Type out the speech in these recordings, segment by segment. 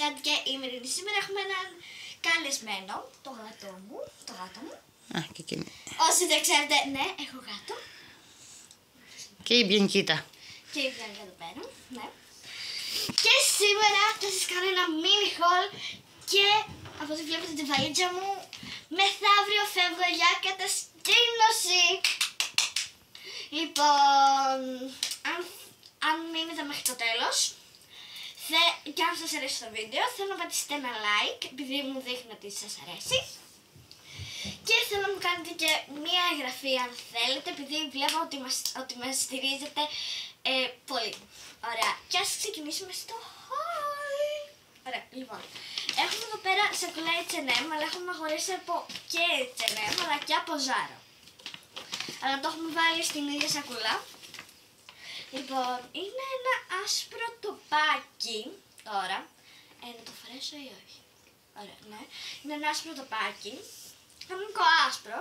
Κάτι και ημερινή. Σήμερα έχουμε έναν καλεσμένο, το γάτο μου. Α, και εκείνη. Όσοι δεν ξέρετε, ναι, έχω γάτο. Και η Μπιανκίτα. Και η Μπιανκίτα εδώ πέρα, ναι. Και σήμερα θα σας κάνω ένα mini haul και από ό,τι βλέπετε τη βαλίτσα μου, μεθαύριο φεύγω για κατασκήνωση. Λοιπόν, αν μείνετε μέχρι το τέλος και αν σας αρέσει το βίντεο, θέλω να πατήσετε ένα like, επειδή μου δείχνει ότι σας αρέσει. Και θέλω να μου κάνετε και μία εγγραφή αν θέλετε, επειδή βλέπω ότι μας στηρίζετε πολύ. Ωραία, και ας ξεκινήσουμε στο haul. Ωραία, λοιπόν, έχουμε εδώ πέρα σακουλά H&M, αλλά έχουμε αγοράσει από και H&M, αλλά και από Zara. Αλλά το έχουμε βάλει στην ίδια σακουλά. Λοιπόν, είναι ένα άσπρο τοπάκι τώρα. Να το φορέσω ή όχι? Ωραία, ναι. Είναι ένα άσπρο τοπάκι. Κανονικό άσπρο.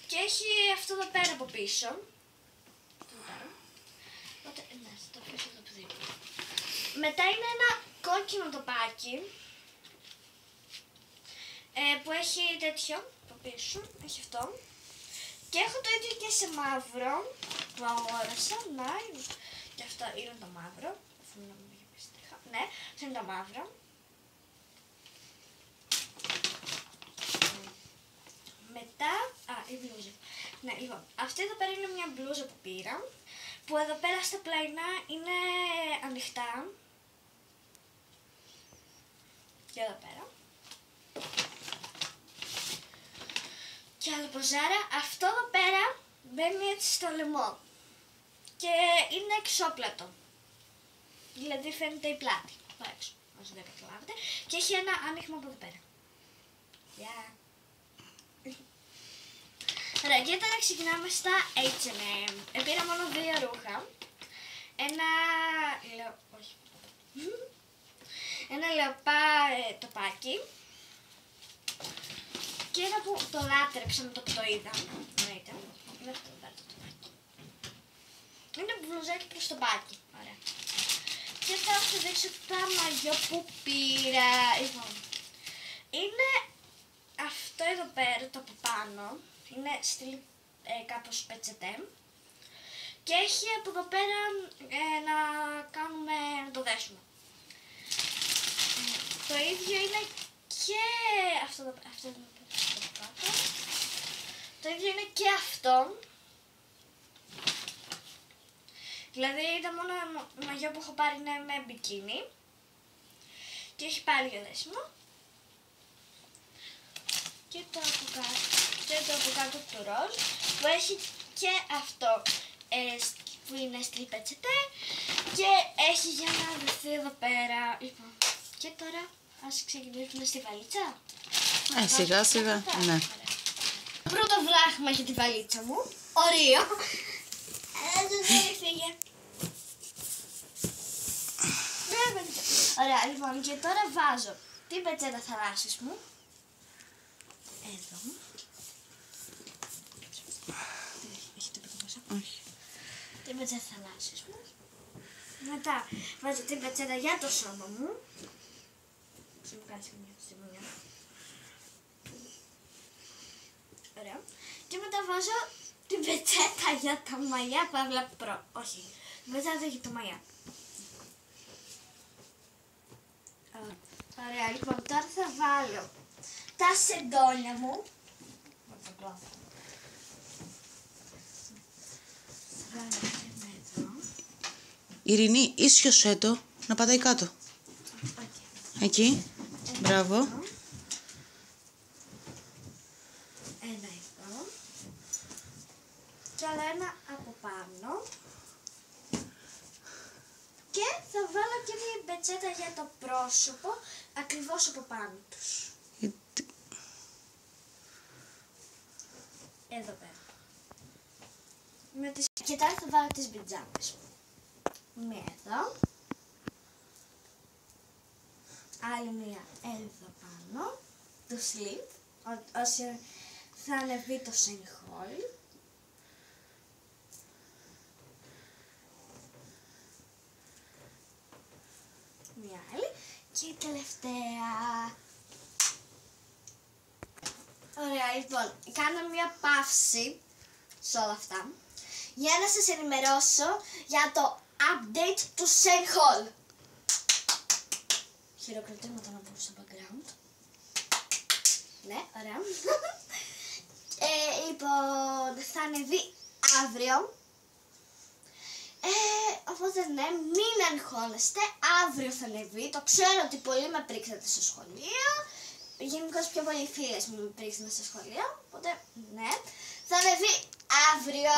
Και έχει αυτό εδώ πέρα από πίσω. Οπότε, ναι, θα το αφήσω εδώ δίπλα. Μετά είναι ένα κόκκινο τοπάκι. Που έχει τέτοιο από πίσω. Έχει αυτό. Και έχω το ίδιο και σε μαύρο. Το αγόρασα. Να, και αυτό είναι το μαύρο. Ναι, αυτό είναι το μαύρο. Μετά, η μπλούζα. Ναι, λοιπόν, αυτή εδώ πέρα είναι μια μπλούζα που πήρα. Που εδώ πέρα στα πλαϊνά είναι ανοιχτά. Και εδώ πέρα. Και άλλο από Zara, αυτό εδώ πέρα μπαίνει έτσι στο λαιμό. Και είναι εξώπλατο. Δηλαδή φαίνεται η πλάτη από έξω, όσο δεν καταλάβετε. Και έχει ένα άνοιγμα από εδώ πέρα. Yeah. Ωραία, και τώρα ξεκινάμε στα H&M. Πήρα μόνο 2 ρούχα. Ένα λεοπά τοπάκι. Και ένα που το λάτρεψα με το που το είδα. Εννοείται. Είναι αυτό εδώ το τοπάκι. Είναι μπλουζάκι προς το μπάκι. Ωραία. Και θα σας δείξω τα μαγιό που πήρα. Λοιπόν, είναι αυτό εδώ πέρα το από πάνω. Είναι στυλ κάπως πετσετέ. Και έχει από εδώ πέρα να κάνουμε το δέσουμε. Το ίδιο είναι και αυτό εδώ πέρα. Το ίδιο είναι και αυτό. Δηλαδή το μόνο μαγιό που έχω πάρει είναι με μπικίνι. Και έχει πάλι για δέσιμο. Και το από κάτω του ροζ που έχει και αυτό που είναι στυλ πετσετέ. Και έχει για να δεθεί εδώ πέρα. Λοιπόν, και τώρα ας ξεκινήσουμε στη βαλίτσα. Σιγά σιγά, ναι. Πρώτο βράχμα για τη βαλίτσα μου. Ωραίο. Φύγε. Ωραία, λοιπόν, και τώρα βάζω την πετσέτα θαλάσσης μου. Εδώ. Έχει τίποτα μέσα? Όχι. Την πετσέτα θαλάσσης μου. Μετά βάζω την πετσέτα για το σώμα μου. Μου κάνεις μια στιγμή. Ωραία. Και μετά βάζω την πετσέτα για τα μαλλιά, παύλα όχι. Την πετσέτα για τα μαλλιά. Ωραία, λοιπόν, τώρα θα βάλω τα σεντόνια μου. Ειρηνή, ίσιοσέ το να πατάει κάτω. Εκεί. Μπράβο. Ένα εδώ. Και άλλο ένα από πάνω. Και θα βάλω και μια πετσέτα για το πρόσωπο, ακριβώς από πάνω τους. Εδώ πέρα. Και τώρα θα βάλω τις πιτζάμες. Μία εδώ. Άλλη μία εδώ πάνω. Το sleeve. Όσο θα ανεβεί το συνχόλ. Μία άλλη. Και η τελευταία. Ωραία, λοιπόν, κάνω μια παύση σε όλα αυτά για να σας ενημερώσω για το update του Shane Hall. Χειροκροτήματα να πω στο background. Ναι, ωραία. Λοιπόν, θα ανεβεί αύριο. Οπότε ναι, μην αγχώνεστε, αύριο θα ανεβεί. Το ξέρω ότι πολλοί με πρίξατε στο σχολείο. Γενικώς πιο πολλοί φίλες μου με πρίξανε στο σχολείο. Οπότε ναι, θα ανεβεί αύριο.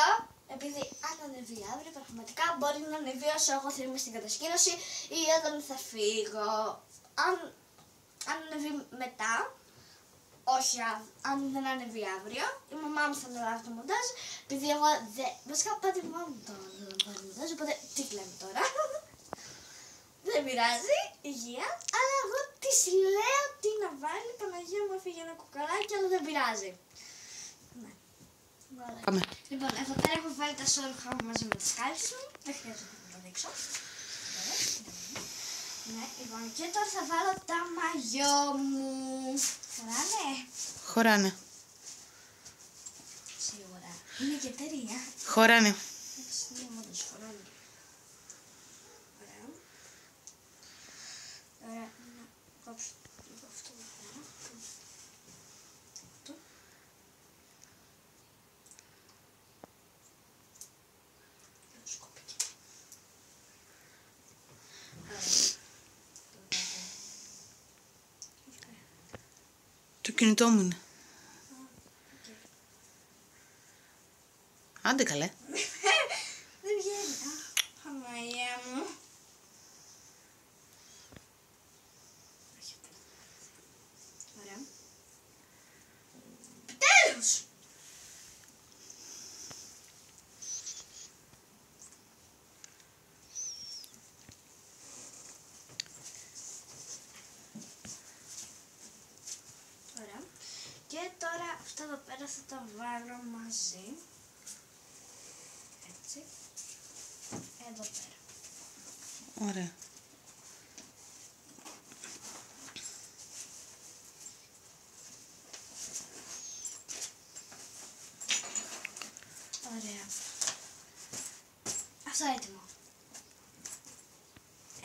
Επειδή αν ανεβεί αύριο, πραγματικά μπορεί να ανεβεί όσο εγώ θα είμαι στην κατασκήνωση ή όταν θα φύγω. Αν ανεβεί μετά, όχι αν δεν ανεβεί αύριο, η μαμά μου θα αναλάβει το μοντάζ, επειδή εγώ δεν... Βασικά πάτε η μαμά μου το αναλάβει το μοντάζ, οπότε τι λέμε τώρα. Δεν πειράζει, υγεία, αλλά εγώ της λέω τι να βάλει, Παναγία μου έφυγε ένα κουκαλάκι, αλλά δεν πειράζει. Ναι. Πάμε. Λοιπόν, εδώ πέρα έχω βάλει τα σόρουχα μαζί με τις κάλτσες μου, δεν χρειάζεται να τα δείξω. Ναι, λοιπόν, και τώρα θα βάλω τα μαγιό μου. Χωράνε? Χωράνε. Σίγουρα. Είναι και εταιρεία. Χωράνε. Ναι, μόντως χωράνε. Ωραία. Ωραία, να κόψω λίγο αυτό εδώ πέρα. Αυτό. Εδώ σκόπηκε. Ωραία. Το κινητό μου είναι. Άντε καλέ. Δεν βγαίνει. Παναγία μου. Ωραία. Τέλος! Ωραία. Και τώρα αυτά εδώ πέρα θα τα βάλω μαζί. Έτσι. Εδώ πέρα. Ωραία. Ωραία. Αυτό έτοιμο.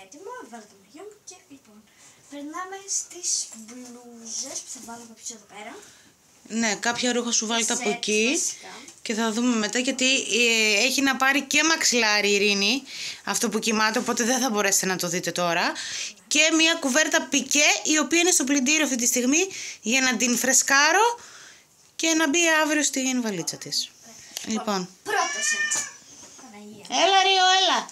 Έτοιμο, βάλω το μαγιό μου και λοιπόν. Περνάμε στις μπλούζες που θα βάλω από πίσω εδώ πέρα. Ναι, κάποια ρούχα σου βάλτε από Σετ, εκεί βασικά. και θα δούμε μετά, γιατί έχει να πάρει και μαξιλάρι η Ειρήνη, αυτό που κοιμάται, οπότε δεν θα μπορέσετε να το δείτε τώρα. Και μια κουβέρτα πικέ, η οποία είναι στο πλυντήριο αυτή τη στιγμή, για να την φρεσκάρω και να μπει αύριο στην βαλίτσα της. Λοιπόν. Πρώτο σετ. Παναγία. Έλα Ρίο, έλα.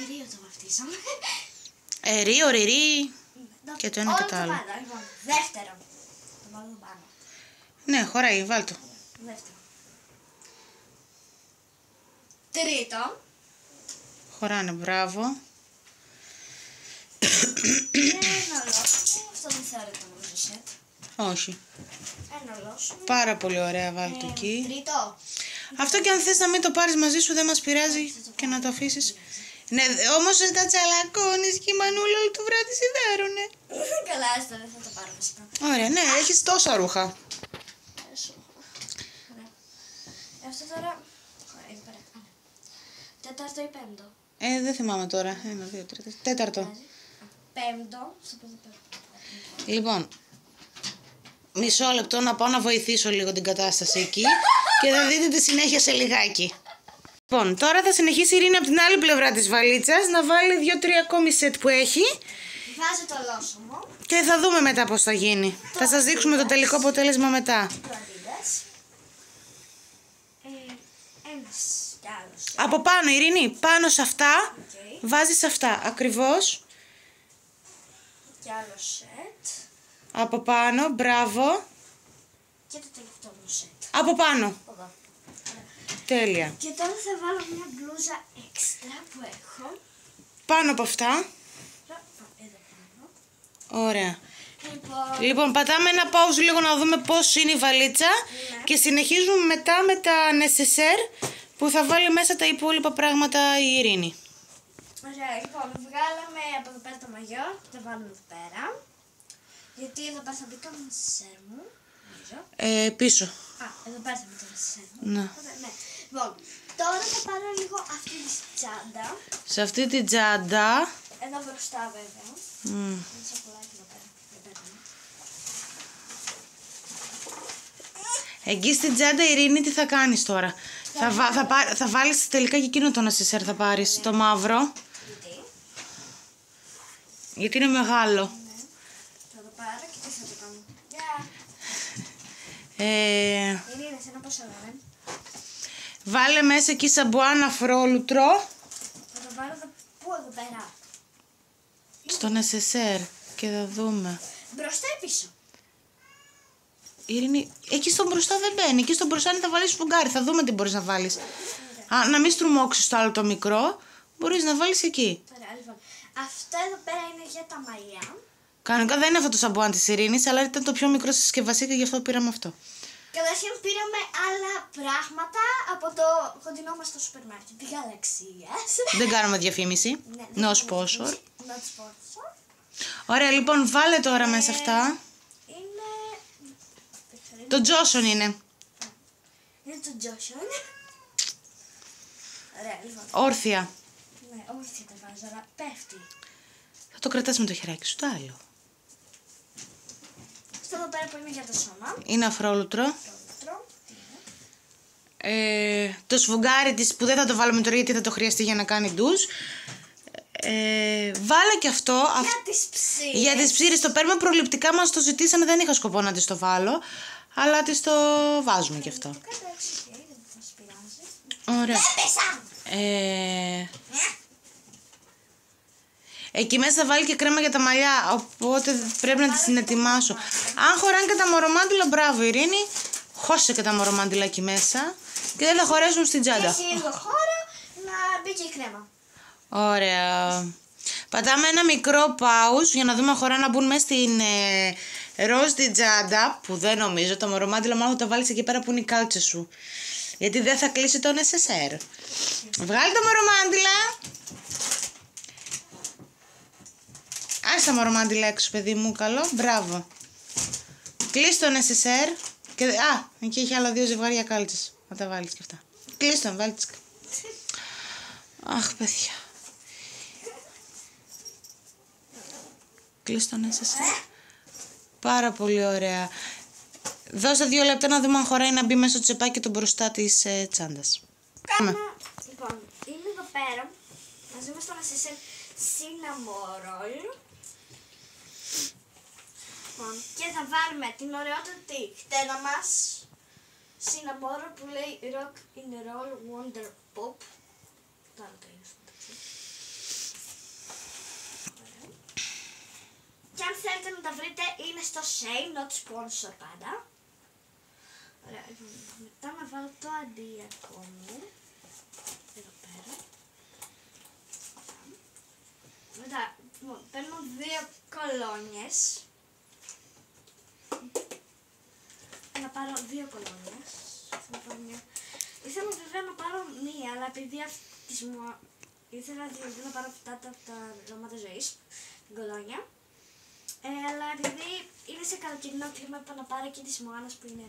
Ρίο το βαφτίσαμε. Ρίο, ριρί. Και το ένα και το άλλο. Λοιπόν, δεύτερο. Το βάλω εδώ πάνω. Ναι, χωράει, βάλ' το. Δεύτερο. Τρίτο. Χωράνε, μπράβο. Ένα ολόσωμο. Αυτό δεν θεωρείται το σετ. Όχι. Ένα ολόσωμο. Πάρα πολύ ωραία, βάλ' το εκεί. Τρίτο. Αυτό και αν θες να μην το πάρεις μαζί σου, δεν μας πειράζει και να το αφήσεις. Ναι, όμως δεν τα τσαλακώνεις και η Μανούλα όλο το βράδυ σιδέρουνε. Καλά, άστα, δεν θα το πάρω βασικά. Ωραία, ναι, έχεις τόσα ρούχα. Ωραία. Αυτό τώρα. Εδώ πέρα. Τέταρτο ή πέμπτο. Δεν θυμάμαι τώρα. 1, 2, 3, 4. Τέταρτο. Πέμπτο. Στο πέμπτο πέρα. Λοιπόν, μισό λεπτό να πάω να βοηθήσω λίγο την κατάσταση εκεί και θα δείτε τη συνέχεια σε λιγάκι. Λοιπόν, τώρα θα συνεχίσει η Ειρήνη από την άλλη πλευρά της βαλίτσας να βάλει 2-3 ακόμη σετ που έχει. Βάζω το ολόσωμο. Και θα δούμε μετά πώς θα γίνει. Θα σας δείξουμε το τελικό αποτέλεσμα μετά. Το Adidas. Ένας κι άλλος. Από πάνω, Ειρήνη, πάνω σε αυτά, Okay. βάζεις αυτά, ακριβώς. Κι άλλο σετ. Από πάνω, μπράβο. Και το τελευταίο μου σετ. Από πάνω. Εδώ. Τέλεια. Και τώρα θα βάλω μια μπλούζα έξτρα που έχω. Πάνω από αυτά. Εδώ πάνω. Ωραία. Λοιπόν, πατάμε ένα pause λίγο να δούμε πώς είναι η βαλίτσα. Ναι. Και συνεχίζουμε μετά με τα necessaire που θα βάλει μέσα τα υπόλοιπα πράγματα η Ειρήνη. Ωραία, λοιπόν, βγάλαμε από εδώ πέρα το μαγιό, το βάλουμε εδώ πέρα. Γιατί εδώ πέρα θα μπει το νεσεσέρ μου, νομίζω. Πίσω. Α, εδώ πέρα θα μπει το νεσεσέρ μου. Ναι. Ναι. Λοιπόν, τώρα θα πάρω λίγο αυτή τη τσάντα. Σε αυτή την τσάντα. Εδώ μπροστά βέβαια. Ένα σακουλάκι εδώ πέρα. Εκεί στην τσάντα, Ειρήνη, τι θα κάνεις τώρα? Θα βάλεις τελικά και εκείνο το νεσεσέρ θα πάρεις, το μαύρο. Γιατί είναι μεγάλο. Ναι. Θα το πάρω και τι θα το κάνω. Ειρήνη, εσένα πόσο είναι? Βάλε μέσα εκεί σαμπουάν αφρόλουτρο. Θα το βάλω πού εδώ πέρα? Στο νεσεσέρ και θα δούμε. Μπροστά ή πίσω? Ειρήνη, εκεί στον μπροστά δεν μπαίνει. Εκεί στον μπροστά θα βάλεις φουγγάρι. Θα δούμε τι μπορείς να βάλεις. Να μην στρουμώξεις το άλλο το μικρό. Μπορείς να βάλεις εκεί. Ωραία, λοιπόν. Αυτό εδώ πέρα είναι για τα μαλλιά. Κανονικά δεν είναι αυτό το σαμπουάν της Ειρήνης, αλλά ήταν το πιο μικρό στη συσκευασία και γι' αυτό πήραμε αυτό. Καταρχήν πήραμε άλλα πράγματα από το κοντινό μας στο σούπερ μάρκετ, τη Γαλαξία. Δεν κάνουμε διαφήμιση. No sponsor. Not sponsor. Ωραία, λοιπόν, βάλε τώρα μέσα αυτά. Είναι... Το Johnson είναι. Είναι το Johnson. Ωραία, λοιπόν. Όρθια. Ναι, όρθια τα βάζω, αλλά πέφτει. Θα το κρατάς με το χεράκι σου, το άλλο. Αυτό εδώ πέρα που είναι για το σώμα. Είναι αφρόλουτρο. Αφρόλουτρο. Το σφουγγάρι της που δεν θα το βάλουμε τώρα γιατί θα το χρειαστεί για να κάνει ντους. Βάλε και αυτό. Για τις ψήρες. Για τις ψήρες το παίρνουμε προληπτικά, μας το ζητήσανε, δεν είχα σκοπό να τις το βάλω. Αλλά τις το βάζουμε και αυτό. Δεν θα σου πειράζει. Ωραία. Εκεί μέσα θα βάλει και κρέμα για τα μαλλιά, οπότε πρέπει να τη συνετοιμάσω. Αν χωράνε και τα μορομάντιλα, μπράβο Ειρήνη. Χώσε και τα μορομάντιλα εκεί μέσα και δεν θα χωρέσουν στην τσάντα. Έχει λίγο χώρο να μπει και η κρέμα. Ωραία. Πατάμε ένα μικρό pause για να δούμε αν χωρά να μπουν μέσα στην ροζ την τσάντα, που δεν νομίζω. Τα μορομάντιλα μάλλον θα τα βάλεις εκεί πέρα που είναι οι κάλτσες σου. Γιατί δεν θα κλείσει το νεσεσέρ. Βγάλει τα μορομάντιλα. Άσε τα μορομάντιλα έξω, παιδί μου, καλό. Μπράβο. Κλείσει το νεσεσέρ. Εκεί έχει άλλα 2 ζευγάρια κάλτσες. Να τα βάλεις και αυτά. Κλείσει τον, βάλει τις. Αχ, παιδιά. Κλείσει το νεσεσέρ. Πάρα πολύ ωραία. Δώσε 2 λεπτά να δούμε αν χωράει να μπει μέσα στο τσεπάκι το μπροστά της τσάντας. Λοιπόν, είναι εδώ πέρα. Μαζί μας το νεσεσέρ cinnamon. Και θα βάλουμε την ωραιότατη χτένα μας cinnamon που λέει Rock in the Roll Wonder Pop. Τώρα το είναι στο μεταξύ. Και αν θέλετε να τα βρείτε είναι στο Shane, not sponsor πάντα. Ωραία, μετά να βάλω το αντιακό μου. Εδώ πέρα. Μετά παίρνω 2 κολόνιες. Να πάρω 2 κολόνιες. Ήθελα βέβαια να πάρω μία, αλλά επειδή ήθελα να πάρω αυτά τα αρώματα ζωής, την κολόνια. Αλλά επειδή είναι σε καλοκαιρινό κλίμα, είπα να πάρω και της Μωάνας που είναι...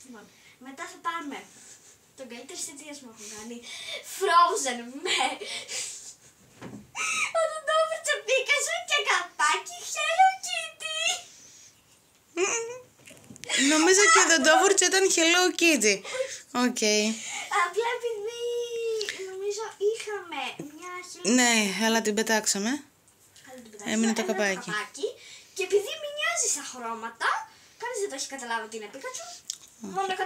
Λοιπόν, μετά θα πάρουμε τον καλύτερο συνδυασμό που έχουν κάνει, Frozen με οδοντόβουρτσα Πίκασο και καπάκι Hello Kitty. Νομίζω και ο οδοντόβουρτσα ήταν Hello Kitty. Οκ. Απλά επειδή νομίζω είχαμε μια Ναι, αλλά την πετάξαμε. Έμεινε το καπάκι. Και επειδή μοιάζει στα χρώματα, κανείς δεν το έχει καταλάβει ότι είναι Πίκατσου. Μόνο 153-54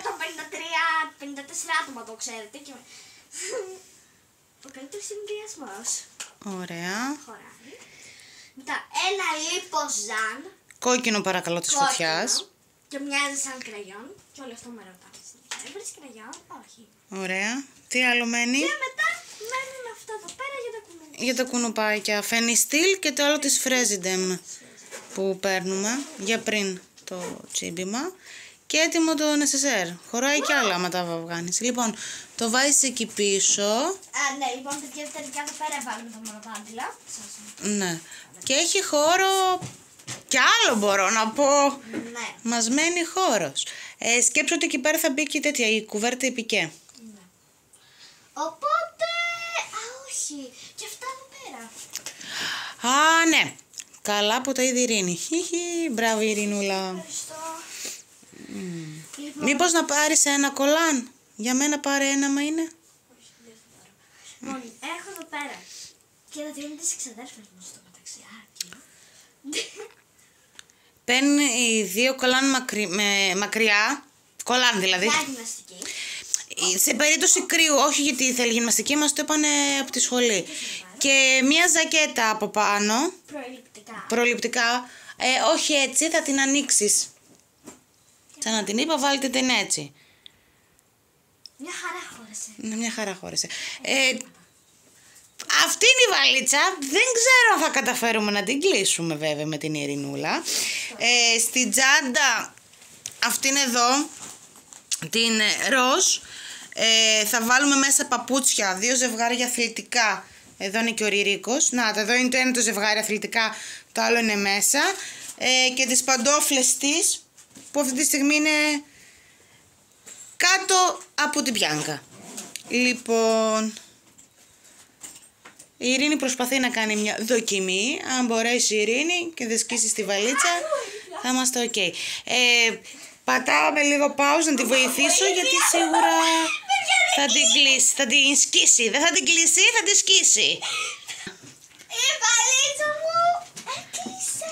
άτομα το ξέρετε. Και... ο καλύτερος συνδυασμός. Ωραία. Χωράει. Μετά ένα λιποζάν. Κόκκινο παρακαλώ της φωτιάς. Και μοιάζει σαν κραγιόν. Και όλο αυτό με ρωτάνε. Έβρεις κραγιόν? Όχι. Ωραία. Τι άλλο μένει? Και μετά μένουν αυτά εδώ πέρα για τα κουνουπάκια. Για τα κουνουπάκια. Φενιστήλ και το άλλο της Φρέζιντεμ που παίρνουμε για πριν το τσίμπημα. και έτοιμο το νεσεσέρ. Χωράει κι άλλα άμα τα βγάνεις. Λοιπόν, το βάζεις εκεί πίσω. Ναι, λοιπόν, παιδιά, τελικά εδώ πέρα βάλουμε τα μονοπάντυλα. Ναι. Και έχει χώρο κι άλλο μπορώ να πω. Ναι. Μας μένει χώρος. Σκέψου ότι εκεί πέρα θα μπει και τέτοια, η κουβέρτα η πικέ. Ναι. Οπότε... όχι. Και αυτά εδώ πέρα. Α, ναι. Καλά που το είδε η Ειρήνη. Μπράβο Ειρηνούλα. Ευχαριστώ. Λοιπόν, Μήπως να πάρεις ένα κολάν. Για μένα πάρε ένα, μα είναι. λοιπόν, έχω εδώ πέρα. Και θα δίνω τις εξαδέρφες μου στο μεταξιάκι. Παίρνει 2 κολάν μακριά. Κολάν δηλαδή. Για γυμναστική. Σε περίπτωση κρύου, όχι γιατί θέλει γυμναστική, μας το είπανε από τη σχολή. Και μία ζακέτα από πάνω. Προληπτικά. Προληπτικά. Όχι έτσι, θα την ανοίξεις. Σαν να την είπα, βάλτε την έτσι. Μια χαρά χώρεσε. Ναι, μια χαρά χώρεσε. Αυτή είναι η βαλίτσα. Δεν ξέρω αν θα καταφέρουμε να την κλείσουμε βέβαια με την Ειρηνούλα. Στην τσάντα, αυτήν εδώ, την ροζ, θα βάλουμε μέσα παπούτσια, 2 ζευγάρια αθλητικά. Εδώ είναι και ο Ρυρίκος. Να, εδώ είναι το ένα το ζευγάρι αθλητικά, το άλλο είναι μέσα. Και τις παντόφλες της, που αυτή τη στιγμή είναι κάτω από την πιάνκα. Λοιπόν, η Ειρήνη προσπαθεί να κάνει μια δοκιμή. Αν μπορέσει η Ειρήνη και δεν σκίσει στη βαλίτσα, θα είμαστε ok. Πατάμε λίγο pause να τη βοηθήσω, γιατί σίγουρα θα την κλείσει, θα την σκίσει. Δεν θα την κλείσει, θα την σκίσει. Η βαλίτσα μου έκλεισε.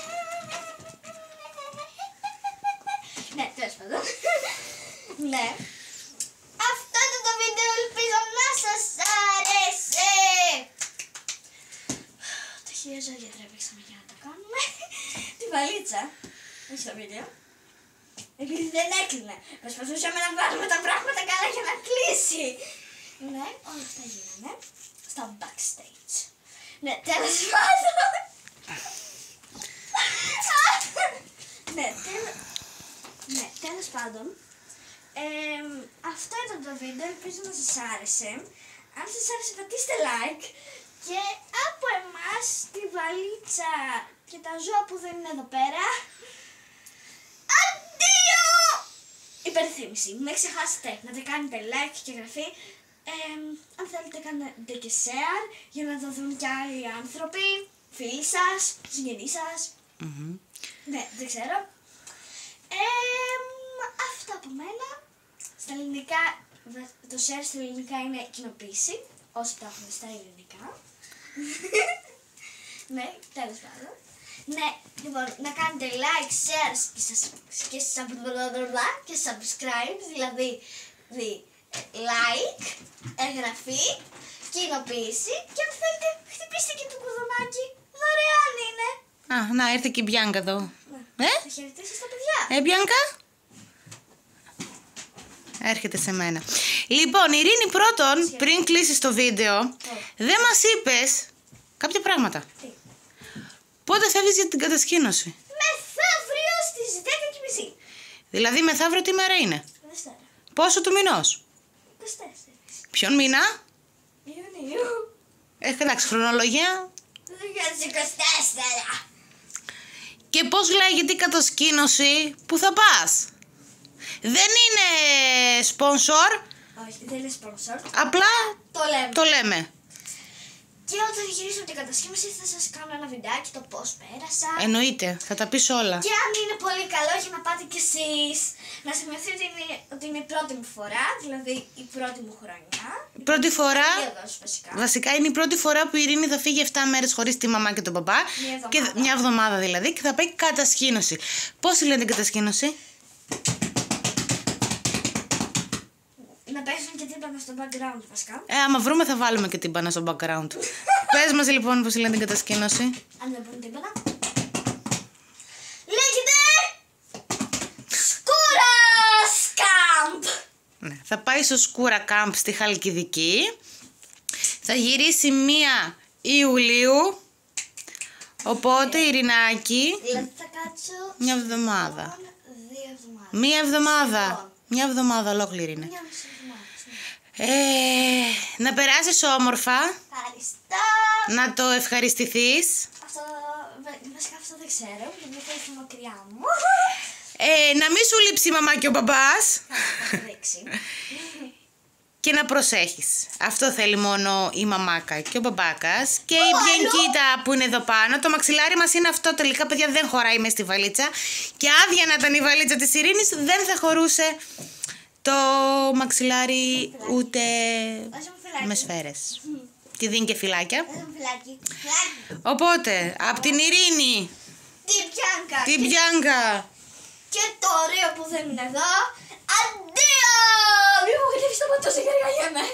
Ναι, τέλος πάντων. Ναι. Αυτό ήταν το βίντεο, ελπίζω να σας άρεσε. Τα χίλια ζώδια τρέβηξαμε για να το κάνουμε. Τη βαλίτσα, όχι το βίντεο. Επειδή δεν έκλεινε. Προσπαθούσαμε να βάλουμε τα πράγματα καλά για να κλείσει. Ναι, όλα αυτά γίνανε στο backstage. Ναι, τέλος πάντων. Ναι, τέλος πάντων. Αυτό ήταν το βίντεο, ελπίζω να σας άρεσε. Αν σας άρεσε πατήστε like. Και από εμάς τη βαλίτσα και τα ζώα που δεν είναι εδώ πέρα. Αντίο! Υπερθύμηση. Μην ξεχάσετε να τα κάνετε like και εγγραφή. Αν θέλετε κάνετε και share για να το δουν και άλλοι άνθρωποι, φίλοι σας, συγγενείς σας. Ναι, δεν ξέρω. Αυτό από μένα. Στα ελληνικά, το share στα ελληνικά είναι κοινοποίηση. Όσοι τα έχουν στα ελληνικά. Ναι, τέλος πάντων. Ναι, λοιπόν, να κάνετε like, share και subscribe, δηλαδή like, εγγραφή, κοινοποίηση και αν θέλετε χτυπήστε και το κουδουνάκι, δωρεάν είναι. Α, να έρθει και η Μπιάνκα εδώ. Ναι. Θα χαιρετήσω στα παιδιά. Μπιάνκα. Έρχεται σε μένα. Λοιπόν, Ειρήνη, πρώτον, πριν κλείσεις το βίντεο, δεν μας είπες κάποια πράγματα. Τι? Πότε φεύγεις για την κατασκήνωση? Μεθαύριο στις 10:30. Δηλαδή μεθαύριο τι μέρα είναι? Δευτέρα. Πόσο του μηνός? 24. Ποιον μήνα? Ιουνίου. Εντάξει, χρονολογία. 2024. Και πώς λέγεται η κατασκήνωση που θα πας? Δεν είναι sponsor. Όχι, δεν είναι sponsor. Απλά Το λέμε. το λέμε. Και όταν γυρίσω από την κατασκήνωση θα σας κάνω ένα βιντεάκι το πώς πέρασα. Εννοείται, θα τα πεις όλα. Και αν είναι πολύ καλό για να πάτε κι εσείς. Να σημειωθεί ότι είναι η πρώτη μου φορά, δηλαδή η πρώτη μου χρονιά. Πρώτη φορά, Περίοδος, βασικά. βασικά είναι η πρώτη φορά που η Ειρήνη θα φύγει 7 μέρες χωρίς τη μαμά και τον παπά. Μια εβδομάδα δηλαδή, και θα πάει κατασκήνωση. Πώς τη λένε την κατασκήνωση? Να παίζουν και τύμπανα στο background βασικά. Άμα βρούμε θα βάλουμε και τύμπανα στο background. Πες μας λοιπόν πώς λένε την κατασκήνωση. Αν δεν βρουν τύμπανα. Λέγεται Σκούρα Κάμπ. Ναι, θα πάει στο Σκούρα Κάμπ στη Χαλκιδική. Θα γυρίσει 1 Ιουλίου. Οπότε Ειρηνάκη, Δηλαδή θα κάτσω μια εβδομάδα. 2 εβδομάδες. Μία εβδομάδα. Μια εβδομάδα ολόκληρη είναι. Μια μισή εβδομάδα. Να περάσεις όμορφα. Ευχαριστώ. Να το ευχαριστηθείς. Βασικά αυτό δεν ξέρω, γιατί θα έρθει μακριά μου. Να μην σου λείψει η μαμά και ο μπαμπάς. Θα το δείξει. Και να προσέχεις. Αυτό θέλει μόνο η μαμάκα και ο μπαμπάκας. Και η Μπιανκίτα που είναι εδώ πάνω. Το μαξιλάρι μας είναι αυτό τελικά, παιδιά, δεν χωράει μες στη βαλίτσα. Και άδεια να ήταν η βαλίτσα της Ειρήνης, δεν θα χωρούσε το μαξιλάρι ούτε με σφαίρες. Τη δίνει και φυλάκια. Οπότε, από την Ειρήνη, την Μπιάνκα και το ωραίο που δεν είναι εδώ, αντίο! Μην μου γλύψει το πατώ σε καργαλιέμαι.